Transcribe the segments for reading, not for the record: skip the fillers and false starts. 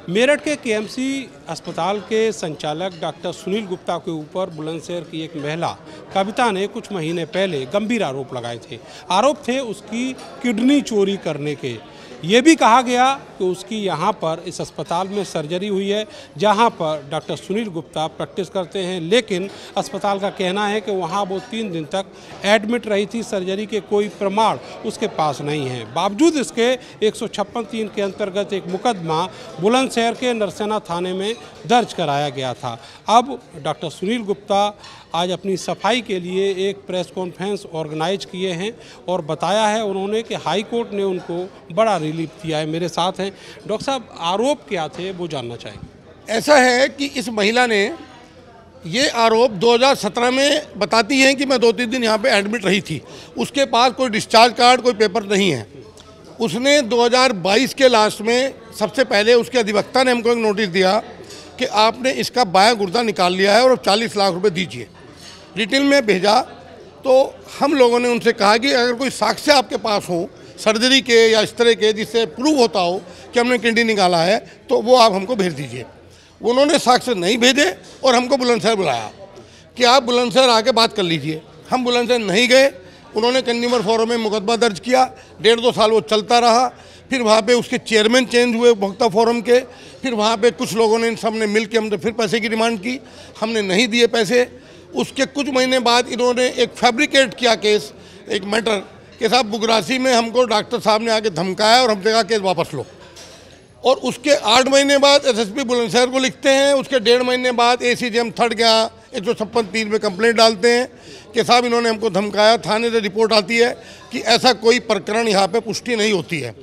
मेरठ के केएमसी अस्पताल के संचालक डॉक्टर सुनील गुप्ता के ऊपर बुलंदशहर की एक महिला कविता ने कुछ महीने पहले गंभीर आरोप लगाए थे। आरोप थे उसकी किडनी चोरी करने के। ये भी कहा गया कि उसकी यहाँ पर इस अस्पताल में सर्जरी हुई है जहाँ पर डॉक्टर सुनील गुप्ता प्रैक्टिस करते हैं, लेकिन अस्पताल का कहना है कि वहाँ वो 3 दिन तक एडमिट रही थी। सर्जरी के कोई प्रमाण उसके पास नहीं है। बावजूद इसके 156(3) के अंतर्गत एक मुकदमा बुलंदशहर के नरसेना थाने में दर्ज कराया गया था। अब डॉक्टर सुनील गुप्ता आज अपनी सफाई के लिए एक प्रेस कॉन्फ्रेंस ऑर्गेनाइज किए हैं और बताया है उन्होंने कि हाई कोर्ट ने उनको बड़ा रिलीफ दिया है। मेरे साथ हैं डॉक्टर साहब, आरोप क्या थे वो जानना चाहेंगे। ऐसा है कि इस महिला ने ये आरोप 2017 में बताती है कि मैं 2-3 दिन यहाँ पे एडमिट रही थी। उसके पास कोई डिस्चार्ज कार्ड, कोई पेपर नहीं है। उसने 2022 के लास्ट में सबसे पहले उसके अधिवक्ता ने हमको एक नोटिस दिया कि आपने इसका बायां गुर्दा निकाल लिया है और 40 लाख रुपए दीजिए। रिटेल में भेजा तो हम लोगों ने उनसे कहा कि अगर कोई साक्ष्य आपके पास हो सर्जरी के या इस तरह के जिससे प्रूव होता हो कि हमने किडनी निकाला है तो वो आप हमको भेज दीजिए। उन्होंने साक्ष्य नहीं भेजे और हमको बुलंदशहर बुलाया कि आप बुलंदशहर आके बात कर लीजिए। हम बुलंदशहर नहीं गए। उन्होंने कंज्यूमर फोरम में मुकदमा दर्ज किया। 1.5-2 साल वो चलता रहा। फिर वहाँ पे उसके चेयरमैन चेंज हुए उपभोक्ता फोरम के। फिर वहाँ पे कुछ लोगों ने इन सब ने मिल के हमसे फिर पैसे की डिमांड की। हमने नहीं दिए पैसे। उसके कुछ महीने बाद इन्होंने एक फैब्रिकेट किया केस, एक मैटर कि साहब बुगरासी में हमको डॉक्टर साहब ने आके धमकाया और हमसे कहा केस वापस लो। और उसके 8 महीने बाद एसएसपी बुलंदशहर को लिखते हैं। उसके 1.5 महीने बाद एसीजेएम थर्ड गया 156(3) में कंप्लेंट डालते हैं कि साहब इन्होंने हमको धमकाया। थाने से रिपोर्ट आती है कि ऐसा कोई प्रकरण यहाँ पे पुष्टि नहीं होती है।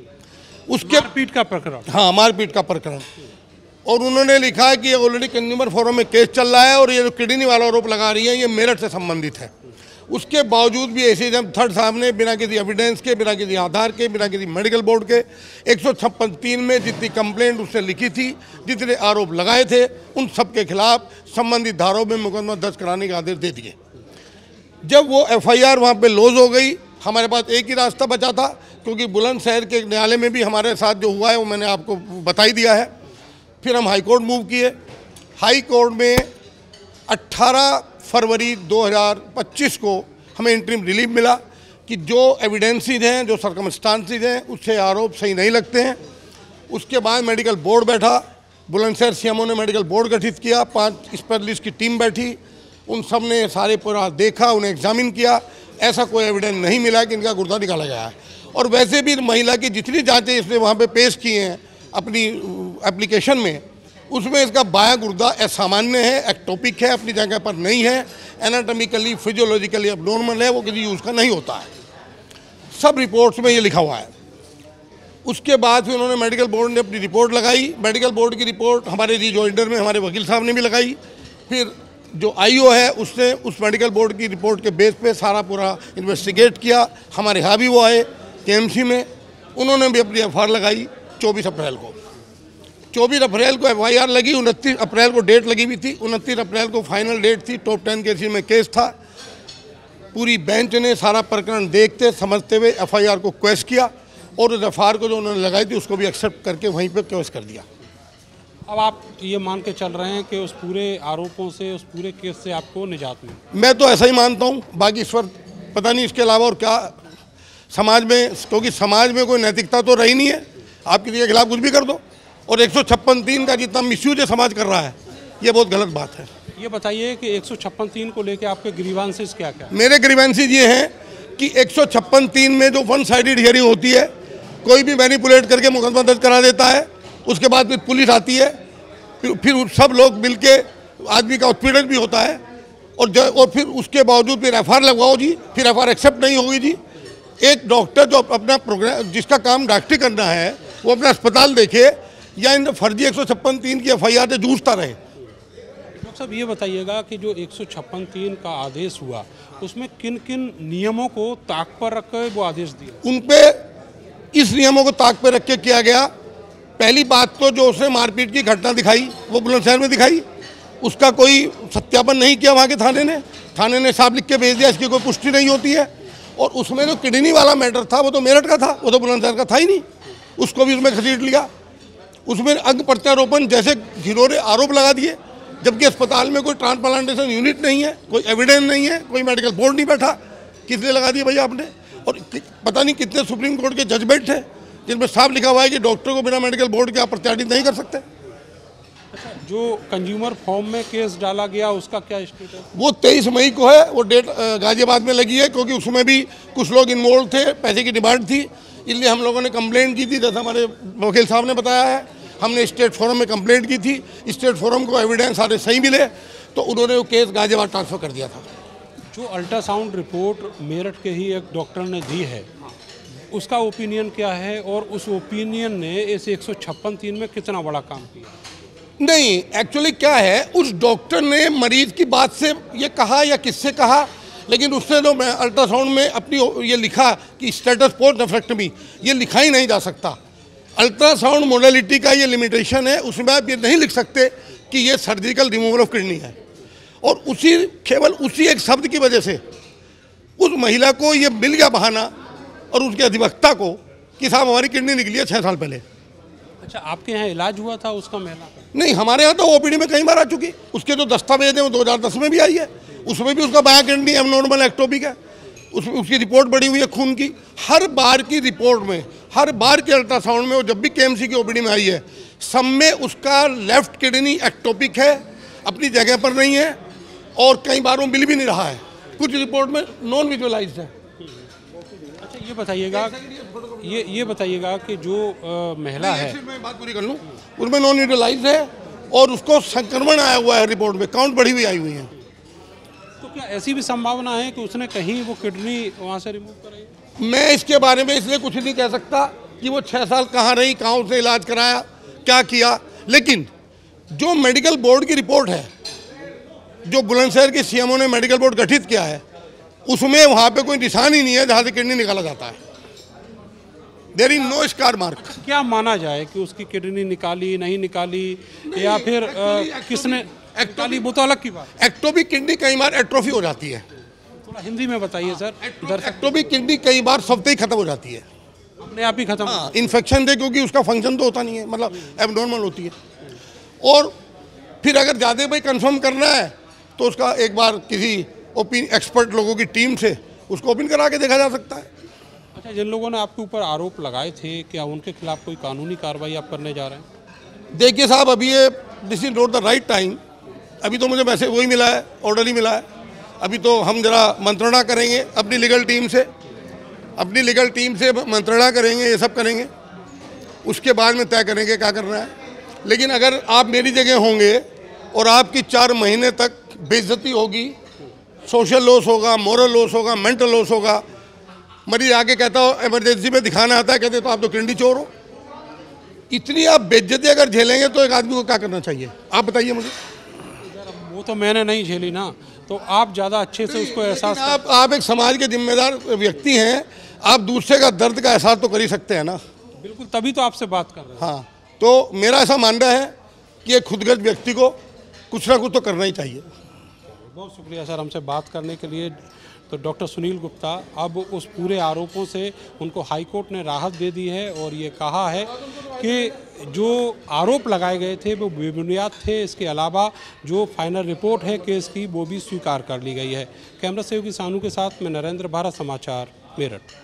उसके मारपीट का प्रकरण, हाँ, मारपीट का प्रकरण। और उन्होंने लिखा है कि ऑलरेडी कंज्यूमर फोरम में केस चल रहा है और ये जो किडनी वाला आरोप लगा रही है ये मेरठ से संबंधित है। उसके बावजूद भी एसीजेएम थर्ड साहब ने बिना किसी एविडेंस के, बिना किसी आधार के, बिना किसी मेडिकल बोर्ड के 156(3) में जितनी कंप्लेंट उसने लिखी थी, जितने आरोप लगाए थे, उन सब के खिलाफ संबंधित धाराओं में मुकदमा दर्ज कराने के आदेश दे दिए। जब वो एफआईआर वहाँ पे लॉज हो गई, हमारे पास एक ही रास्ता बचा था, क्योंकि बुलंदशहर के न्यायालय में भी हमारे साथ जो हुआ है वो मैंने आपको बता ही दिया है। फिर हम हाई कोर्ट मूव किए। हाई कोर्ट में 18 फरवरी 2025 को हमें इंटरिम रिलीफ मिला कि जो एविडेंसेस हैं, जो सर्कमस्टांसेस हैं, उससे आरोप सही नहीं लगते हैं। उसके बाद मेडिकल बोर्ड बैठा। बुलंदशहर सीएमओ ने मेडिकल बोर्ड गठित किया। 5 स्पेशलिस्ट की टीम बैठी। उन सब ने सारे पूरा देखा, उन्हें एग्जामिन किया। ऐसा कोई एविडेंस नहीं मिला कि इनका गुर्दा निकाला गया है। और वैसे भी महिला की जितनी जाँचें इसने वहाँ पर पेश की हैं अपनी एप्लीकेशन में, उसमें इसका बायां गुर्दा असामान्य है, एक्टोपिक है, अपनी जगह पर नहीं है, एनाटॉमिकली फिजियोलॉजिकली अबनॉर्मल है, वो किसी यूज़ का नहीं होता है। सब रिपोर्ट्स में ये लिखा हुआ है। उसके बाद फिर उन्होंने मेडिकल बोर्ड ने अपनी रिपोर्ट लगाई। मेडिकल बोर्ड की रिपोर्ट हमारे रिजॉइंडर में हमारे वकील साहब ने भी लगाई। फिर जो आईओ है उसने उस मेडिकल बोर्ड की रिपोर्ट के बेस पे सारा पूरा इन्वेस्टिगेट किया। हमारे यहाँ भी वो आए केएमसी में, उन्होंने भी अपनी एफआईआर लगाई 24 अप्रैल को। 24 अप्रैल को एफआईआर लगी। 29 अप्रैल को डेट लगी हुई थी। 29 अप्रैल को फाइनल डेट थी। टॉप 10 केस में केस था। पूरी बेंच ने सारा प्रकरण देखते समझते हुए एफआईआर को क्वेश किया और उस एफआईआर को जो उन्होंने लगाई थी उसको भी एक्सेप्ट करके वहीं पे क्वेश कर दिया। अब आप ये मान के चल रहे हैं कि उस पूरे आरोपों से, उस पूरे केस से आपको निजात मिली? मैं तो ऐसा ही मानता हूँ। बाकी इस पर पता नहीं इसके अलावा और क्या समाज में, क्योंकि समाज में कोई नैतिकता तो रही नहीं है। आप किसी के खिलाफ कुछ भी कर दो। और 156(3) का जितना मिसयूज समाज कर रहा है, ये बहुत गलत बात है। ये बताइए कि 156(3) को लेकर आपके ग्रीवांसेस क्या क्या? मेरे ग्रीवेंसेस ये हैं कि 156(3) में जो 1 साइडेड हियरिंग होती है, कोई भी मैनिपुलेट करके मुकदमा दर्ज करा देता है। उसके बाद फिर पुलिस आती है, फिर सब लोग मिलके आदमी का उत्पीड़न भी होता है। और फिर उसके बावजूद फिर एफआईआर लगवाओ जी, फिर एफआईआर एक्सेप्ट नहीं होगी जी। एक डॉक्टर जो अपना प्रोग्राम, जिसका काम डॉक्टरी करना है, वो अपना अस्पताल देखे या इन फर्जी 156(3) की एफआईआर से जूझता रहे। डॉक्टर साहब, ये बताइएगा कि जो 156(3) का आदेश हुआ उसमें किन किन नियमों को ताक पर रख कर वो आदेश दिया? उन पे इस नियमों को ताक पर रख के किया गया। पहली बात तो जो उसने मारपीट की घटना दिखाई वो बुलंदशहर में दिखाई, उसका कोई सत्यापन नहीं किया वहाँ के थाने ने साफ लिख के भेज दिया, इसकी कोई पुष्टि नहीं होती है। और उसमें जो किडनी वाला मैटर था वो तो मेरठ का था, वो तो बुलंदशहर का था ही नहीं, उसको भी उसमें घसीट लिया। उसमें अंग प्रत्यारोपण जैसे घिनौने आरोप लगा दिए, जबकि अस्पताल में कोई ट्रांसप्लांटेशन यूनिट नहीं है, कोई एविडेंस नहीं है, कोई मेडिकल बोर्ड नहीं बैठा। किस लिए लगा दिए भैया आपने? और पता नहीं कितने सुप्रीम कोर्ट के जजमेंट है जिनमें साफ लिखा हुआ है कि डॉक्टर को बिना मेडिकल बोर्ड के आप प्रत्यारित नहीं कर सकते। जो कंज्यूमर फॉर्म में केस डाला गया उसका क्या स्टेटस? वो 23 मई को है, वो डेट गाजियाबाद में लगी है, क्योंकि उसमें भी कुछ लोग इन्वॉल्व थे, पैसे की डिमांड थी, इसलिए हम लोगों ने कंप्लेंट की थी। जैसा हमारे वकील साहब ने बताया है, हमने स्टेट फोरम में कंप्लेंट की थी, स्टेट फोरम को एविडेंस सारे सही मिले, तो उन्होंने वो केस गाजियाबाद ट्रांसफ़र कर दिया था। जो अल्ट्रासाउंड रिपोर्ट मेरठ के ही एक डॉक्टर ने दी है, उसका ओपिनियन क्या है और उस ओपिनियन ने इस 156(3) में कितना बड़ा काम किया? नहीं, एक्चुअली क्या है, उस डॉक्टर ने मरीज की बात से ये कहा या किससे कहा, लेकिन उसने तो मैं अल्ट्रासाउंड में अपनी ये लिखा कि स्टेटस पोस्ट नेफ्रेक्टमी, ये लिखा ही नहीं जा सकता। अल्ट्रासाउंड मोडेलिटी का ये लिमिटेशन है, उसमें आप ये नहीं लिख सकते कि ये सर्जिकल रिमूवल ऑफ किडनी है। और केवल उसी एक शब्द की वजह से उस महिला को ये मिल गया बहाना, और उसके अधिवक्ता को, कि साहब हमारी किडनी निकली है 6 साल पहले। अच्छा, आपके यहाँ इलाज हुआ था उसका महिला का? नहीं, हमारे यहाँ तो ओपीडी में कई बार आ चुकी। उसके जो दस्तावेज हैं वो 2010 में भी आई है, उसमें भी उसका बाया किडनी एबनॉर्मल एक्टोपिक है, उसकी रिपोर्ट बड़ी हुई है खून की। हर बार की रिपोर्ट में, हर बार के अल्ट्रासाउंड में, वो जब भी केएमसी की ओपीडी में आई है, सब में उसका लेफ्ट किडनी एक्टोपिक है, अपनी जगह पर नहीं है, और कई बार वो मिल भी नहीं रहा है। कुछ रिपोर्ट में नॉन विजुअलाइज्ड है। अच्छा, ये बताइएगा कि जो महिला है, मैं बात पूरी कर लूँ, उसमें नॉन विजुअलाइज्ड है और उसको संक्रमण आया हुआ है, रिपोर्ट में काउंट बढ़ी हुई आई हुई है। तो क्या ऐसी भी संभावना है कि उसने कहीं वो किडनी वहाँ से रिमूव कराई? मैं इसके बारे में इसलिए कुछ नहीं कह सकता कि वो 6 साल कहाँ रही, कहाँ से इलाज कराया, क्या किया, लेकिन जो मेडिकल बोर्ड की रिपोर्ट है, जो बुलंदशहर के सीएमओ ने मेडिकल बोर्ड गठित किया है, उसमें वहाँ पे कोई निशान ही नहीं है जहाँ से किडनी निकाला जाता है। There is no scar mark. क्या माना जाए कि उसकी किडनी निकाली, नहीं निकाली, या फिर किसने निकाली, वो तो अलग की बात। एक्टोपिक किडनी कई बार एट्रोफी हो जाती है। थोड़ा हिंदी में बताइए सर। एक्टोपिक किडनी कई बार सबसे ही खत्म हो जाती है, अपने आप ही खत्म। इन्फेक्शन से, क्योंकि उसका फंक्शन तो होता नहीं है, मतलब एबनॉर्मल होती है। और फिर अगर ज़्यादा भाई कंफर्म करना है तो उसका एक बार किसी एक्सपर्ट लोगों की टीम से उसको ओपन करा के देखा जा सकता है। अच्छा, जिन लोगों ने आपके ऊपर आरोप लगाए थे, क्या उनके खिलाफ कोई कानूनी कार्रवाई आप करने जा रहे हैं? देखिए साहब, अभी ये this is not the right time. अभी तो मुझे मैसेज वही मिला है, ऑर्डर ही मिला है। अभी तो हम जरा मंत्रणा करेंगे अपनी लीगल टीम से मंत्रणा करेंगे, ये सब करेंगे, उसके बाद में तय करेंगे क्या करना है। लेकिन अगर आप मेरी जगह होंगे और आपकी 4 महीने तक बेइज्जती होगी, सोशल लॉस होगा, मोरल लॉस होगा, मेंटल लॉस होगा, मरीज आके कहता हो इमरजेंसी में दिखाना आता है, कहते तो आप तो किडनी चोर हो। इतनी आप बेइज्जती अगर झेलेंगे तो एक आदमी को क्या करना चाहिए, आप बताइए मुझे। वो तो मैंने नहीं झेली ना, तो आप ज़्यादा अच्छे से उसको एहसास आप एक समाज के जिम्मेदार व्यक्ति हैं, आप दूसरे का दर्द का एहसास तो कर ही सकते हैं ना। बिल्कुल, तभी तो आपसे बात कर रहे हैं। हाँ, तो मेरा ऐसा मानना है कि एक खुदगर्ज व्यक्ति को कुछ ना कुछ तो करना ही चाहिए। बहुत शुक्रिया सर हमसे बात करने के लिए। तो डॉक्टर सुनील गुप्ता, अब उस पूरे आरोपों से उनको हाई कोर्ट ने राहत दे दी है और ये कहा है कि जो आरोप लगाए गए थे वो बेबुनियाद थे। इसके अलावा जो फाइनल रिपोर्ट है केस की, वो भी स्वीकार कर ली गई है। कैमरा सहयोगी सानू के साथ मैं नरेंद्र, भारत समाचार, मेरठ।